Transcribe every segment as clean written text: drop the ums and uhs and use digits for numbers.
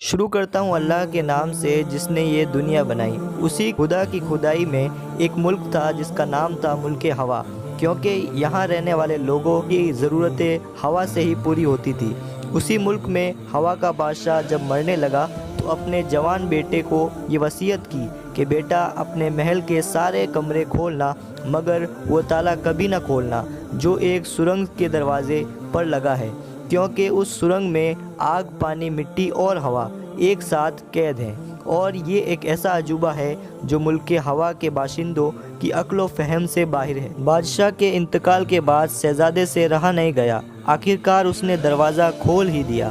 شروع کرتا ہوں اللہ کے نام سے جس نے یہ دنیا بنائی۔ اسی خدا کی خدائی میں ایک ملک تھا جس کا نام تھا ملک ہوا، کیونکہ یہاں رہنے والے لوگوں کی ضرورتیں ہوا سے ہی پوری ہوتی تھی۔ اسی ملک میں ہوا کا بادشاہ جب مرنے لگا تو اپنے جوان بیٹے کو یہ وصیت کی کہ بیٹا اپنے محل کے سارے کمرے کھولنا، مگر وہ تالا کبھی نہ کھولنا جو ایک سرنگ کے دروازے پر لگا ہے، کیونکہ اس سرنگ میں آگ، پانی، مٹی اور ہوا ایک ساتھ قید ہیں، اور یہ ایک ایسا عجوبہ ہے جو ملک ہوا کے باشندوں کی عقل و فہم سے باہر ہے۔ بادشاہ کے انتقال کے بعد شہزادے سے رہا نہیں گیا، آخرکار اس نے دروازہ کھول ہی دیا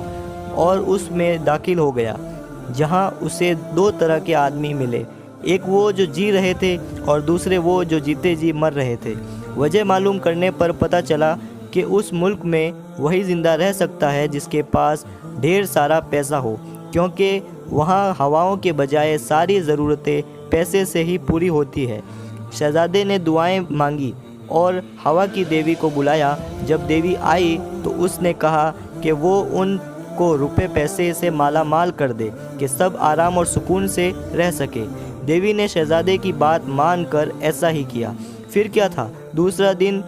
اور اس میں داخل ہو گیا، جہاں اسے دو طرح کے آدمی ملے، ایک وہ جو جی رہے تھے اور دوسرے وہ جو جیتے جی مر رہے تھے۔ وجہ معلوم کرنے پر پتہ چلا کہ اس ملک میں وہی زندہ رہ سکتا ہے جس کے پاس ڈھیر سارا پیسہ ہو، کیونکہ وہاں ہواؤں کے بجائے ساری ضرورتیں پیسے سے ہی پوری ہوتی ہے۔ شہزادے نے دعائیں مانگی اور ہوا کی دیوی کو بلایا۔ جب دیوی آئی تو اس نے کہا کہ وہ ان کو روپے پیسے سے مالا مال کر دے کہ سب آرام اور سکون سے رہ سکے۔ دیوی نے شہزادے کی بات مان کر ایسا ہی کیا۔ پھر کیا تھا، دوسرا دن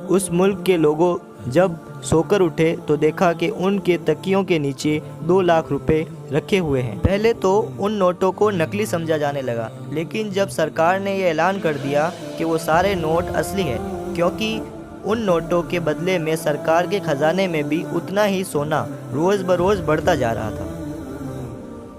اس ملک کے لوگوں جب سو کر اٹھے تو دیکھا کہ ان کے تکیوں کے نیچے 2 لاکھ روپے رکھے ہوئے ہیں۔ پہلے تو ان نوٹوں کو نقلی سمجھا جانے لگا، لیکن جب سرکار نے یہ اعلان کر دیا کہ وہ سارے نوٹ اصلی ہیں، کیونکہ ان نوٹوں کے بدلے میں سرکار کے خزانے میں بھی اتنا ہی سونا روز بروز بڑھتا جا رہا تھا۔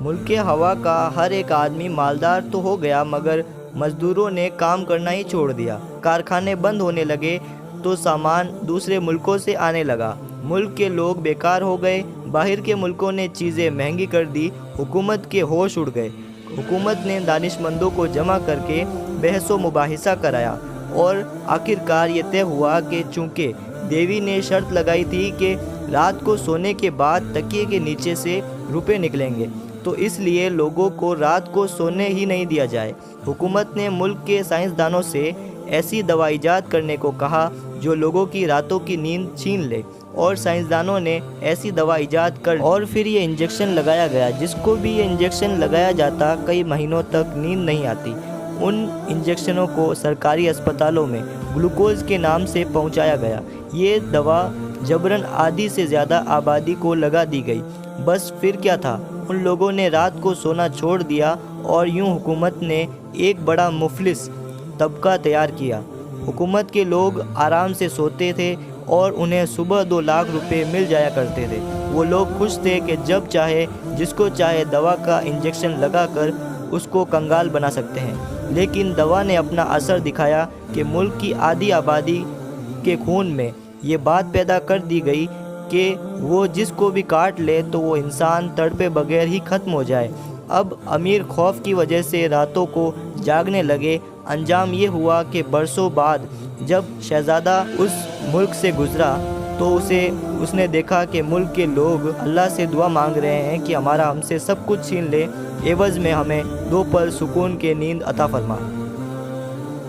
ملک ہوا کا ہر ایک آدمی مالدار تو ہو گیا، مگر مزدوروں نے کام کرنا ہی چھوڑ دیا۔ کارخانے بند ہونے لگے تو سامان دوسرے ملکوں سے آنے لگا، ملک کے لوگ بیکار ہو گئے، باہر کے ملکوں نے چیزیں مہنگی کر دی، حکومت کے ہوش اڑ گئے۔ حکومت نے دانش مندوں کو جمع کر کے بحث و مباحثہ کرایا اور آخرکار یہ طے ہوا کہ چونکہ دیوی نے شرط لگائی تھی کہ رات کو سونے کے بعد تکیے کے نیچے سے روپے نکلیں گے، تو اس لیے لوگوں کو رات کو سونے ہی نہیں دیا جائے۔ حکومت نے ملک کے سائنسدانوں سے ایسی دوا ایجاد کرنے کو کہا جو لوگوں کی راتوں کی نیند چھین لے، اور سائنسدانوں نے ایسی دوا ایجاد کر اور پھر یہ انجیکشن لگایا گیا۔ جس کو بھی یہ انجیکشن لگایا جاتا کئی مہینوں تک نیند نہیں آتی۔ ان انجیکشنوں کو سرکاری اسپتالوں میں گلوکوز کے نام سے پہنچایا گیا۔ یہ دوا جبراً آدھی سے زیادہ آبادی کو لگا دی گئی۔ بس پھر کیا تھا، ان لوگوں نے رات کو سونا چھوڑ دیا اور یوں حکومت نے ایک بڑا مفلس طبقہ تیار کیا۔ حکومت کے لوگ آرام سے سوتے تھے اور انہیں صبح 2 لاکھ روپے مل جایا کرتے تھے۔ وہ لوگ خوش تھے کہ جب چاہے جس کو چاہے دوا کا انجیکشن لگا کر اس کو کنگال بنا سکتے ہیں۔ لیکن دوا نے اپنا اثر دکھایا کہ ملک کی آدھی آبادی کے خون میں یہ بات پیدا کر دی گئی کہ وہ جس کو بھی کاٹ لے تو وہ انسان تڑپے بغیر ہی ختم ہو جائے۔ اب امیر خوف کی وجہ سے راتوں کو جاگنے لگے۔ انجام یہ ہوا کہ برسوں بعد جب شہزادہ اس ملک سے گزرا تو اس نے دیکھا کہ ملک کے لوگ اللہ سے دعا مانگ رہے ہیں کہ ہم سے سب کچھ چھین لے، عوض میں ہمیں 2 پل سکون کے نیند عطا فرما۔